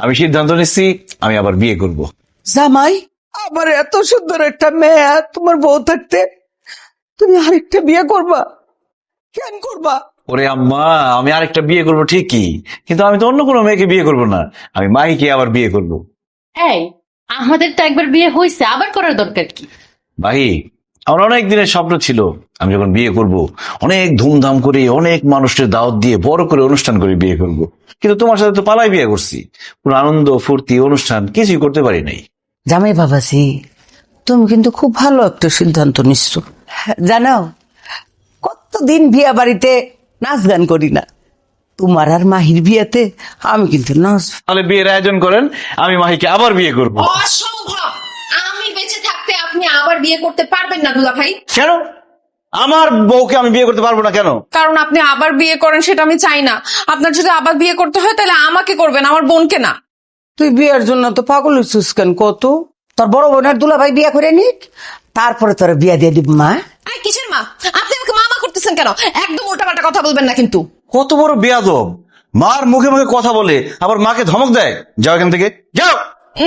আমি সিদ্ধান্ত নিচ্ছি আমি আবার বিয়ে করব। জামাই, আবার এত সুন্দর একটা মেয়ে তোমার বউ থাকতে তুমি আরেকটা বিয়ে করবা? কেন করবা? ওরে আম্মা, আমি আরেকটা বিয়ে করব ঠিকই, কিন্তু আমি তো অন্য কোনো মেয়েকে বিয়ে করব না, আমি মাহিকে আবার বিয়ে করব। এই, আমাদের তো একবার বিয়ে হয়েছে, আবার করার দরকার কি? ভাই, আমার অনেক দিনের স্বপ্ন ছিল আমি যখন বিয়ে করব অনেক ধুমধাম করে অনেক মানুষের দাওয়াত দিয়ে বড় করে অনুষ্ঠান করে বিয়ে করব, কিন্তু তোমার সাথে তো পালাই বিয়ে করছি, কোনো আনন্দ ফুর্তি অনুষ্ঠান কিছুই করতে পারি নাই। জামাই বাবাজি, তুমি কিন্তু খুব ভালো একটা সিদ্ধান্ত নিচ্ছ। জানো, কতদিন বিয়া বাড়িতে নাচ গান করি না, তোমার আর মাহির বিয়েতে আমি কিন্তু নাচ। তাহলে বিয়ের আয়োজন করেন, আমি মাহিকে আবার বিয়ে করব। অসম্ভব! আমি বেঁচে থাকতে আপনি আবার বিয়ে করতে পারবেন না দুলা ভাই। কেন? আমার বউকে আমি বিয়ে করতে পারবো না কেন? কারণ আপনি আবার বিয়ে করেন সেটা আমি চাই না। আপনার যদি আবার বিয়ে করতে হয় তাহলে আমাকে করবেন, আমার বোনকে না। তুই বিয়ের জন্য তো পাগল হইছিস কেন কত? তোর বড় বোনের দুলা ভাই বিয়ে করে নিক, তারপরে তোর বিয়া দিয়ে দিব। মা, আই কিসের মা? আপনি আমাকে মামা করতেছেন কেন? একদম উল্টাপাল্টা কথা বলবেন না কিন্তু। কত বড় বেয়াদব, মার মুখে মুখে কথা বলে আবার মাকে ধমক দেয়। যাও এখান থেকে, যাও।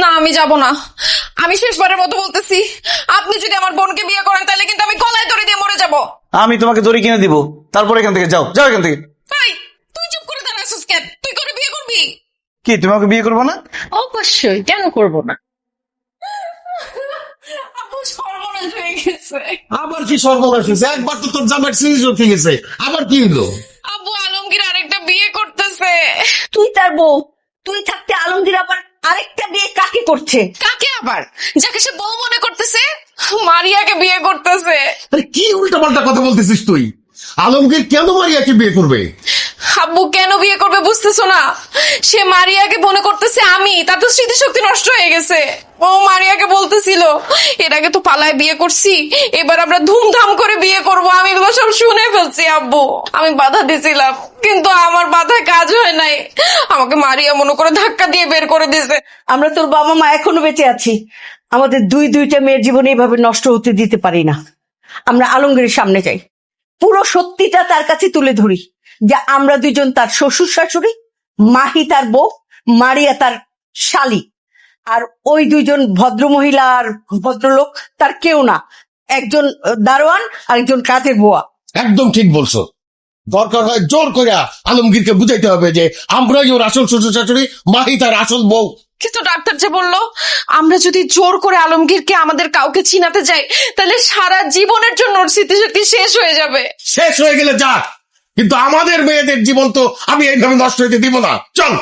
না, আমি যাব না। আমি শেষবারের মতো বলতেছি, আপনি যদি আমার বোনকে বিয়ে করেন তাহলে কিন্তু আমি গলায় দড়ি দিয়ে মরে যাব। আমি তোমাকে দড়ি কিনে দিব, তারপর এখান থেকে যাও, যাও এখান থেকে। তাই তুই চুপ করে দাঁড়াছিস কেন? তুই করে বিয়ে করবি? কি তুমি আমাকে বিয়ে করবে না? অবশ্যই, কেন করব না? আপু সর্বনাশ হয়ে গেছে। আবার কি সর্বনাশ হয়েছে? একবার তো তোর জামাই সিরিজ উঠে গেছে, আবার কি হলো? আব্বু আলমগীর আরেকটা বিয়ে করতেছে। তুই তার বউ, তুই থাকতে আলমগীর আবার আরেকটা বিয়ে কাকে করছে? কাকে আবার? যাকে সে বউ মনে করতেছে, মারিয়াকে বিয়ে করতেছে। আরে কি উল্টাপাল্টা কথা বলতেছিস তুই? আলমগীর কেন মারিয়াকে বিয়ে করবে? আব্বু কেন বিয়ে করবে বুঝতেছো না? সে মারিয়াকে মনে করতেছে আমি, তার তো স্মৃতিশক্তি নষ্ট হয়ে গেছে। ও মারিয়াকে বলতেছিল এর আগে তো পালায় বিয়ে করছি, এবার আমরা ধুমধাম করে বিয়ে করব। আমি এগুলো সব শুনে ফেলছি আব্বু। আমি বাধা দিছিলাম কিন্তু আমার বাধায় কাজ হয় নাই। আমাকে মারিয়া মনে করে ধাক্কা দিয়ে বের করে দিয়েছে। আমরা তোর বাবা মা এখনো বেঁচে আছি, আমাদের দুইটা মেয়ের জীবন এইভাবে নষ্ট হতে দিতে পারি না। আমরা আলমগীরের সামনে যাই, পুরো সত্যিটা তার কাছে তুলে ধরি যে আমরা দুইজন তার শ্বশুর শাশুড়ি, মাহি তার বউ, মারিয়া তার শালি, আর ওই দুইজন ভদ্রমহিলা আর ভদ্রলোক তার কেউ না, একজন দারোয়ান আর একজন কাজের বুয়া। একদম ঠিক বলছো। দরকার হয় জোর করে আলমগীরকে বুঝাইতে হবে যে আমরাই ওর আসল শ্বশুর শাশুড়ি, মাহি তার আসল বউ। কিন্তু ডাক্তার যে বললো আমরা যদি জোর করে আলমগীরকে আমাদের কাউকে চিনাতে যাই তাহলে সারা জীবনের জন্য ওর স্মৃতিশক্তি শেষ হয়ে যাবে। শেষ হয়ে গেলে যাক, কিন্তু আমাদের মেয়েদের জীবন তো আমি এইভাবে নষ্ট হইতে দিব না। চল।